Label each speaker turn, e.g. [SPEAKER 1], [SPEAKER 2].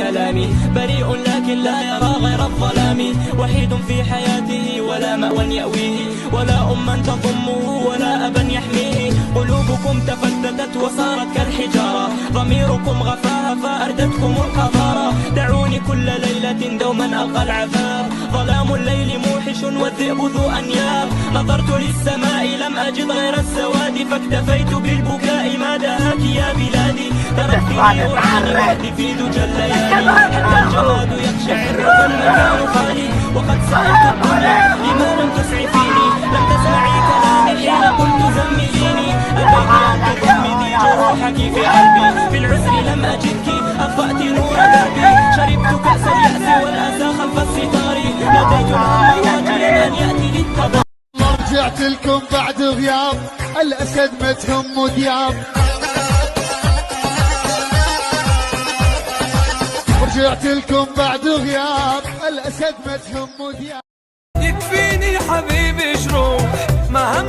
[SPEAKER 1] كلامي، بريء لكن لا يرى غير الظلام، وحيد في حياته ولا مأوى يأويه، ولا أما تضمه ولا أبا يحميه. قلوبكم تفتتت وصارت كالحجارة، ضميركم غفاها فأردتكم القذارة. دعوني كل ليلة دوما ألقى العذاب، ظلام الليل موحش والذئب ذو أنياب. نظرت للسماء لم أجد غير السواد، فاكتفيت بالبكاء ما دهاك يا بلادي. تركتني أعاني وحدي في دجى الليالي، حتى الجواد يقشعر فالمكان خالي. وقد سألت الدنيا لما لم تسعفيني، لم تسمعي كلامي حين قلت زمليني. أتيت أن تضمدي جروحك في قلبي، في العسر لم أجدك أطفأت نور دربي. شربت كأس اليأس والأسى خلف الستار، ناديت الهم راجيا أن يأتي للتضام.
[SPEAKER 2] رجعت لكم بعد غياب، الأسد ما تهم دياب. رجعت لكم بعد غياب، الأسد ما تهم دياب.
[SPEAKER 3] يكفيني حبيبي جروح ما هم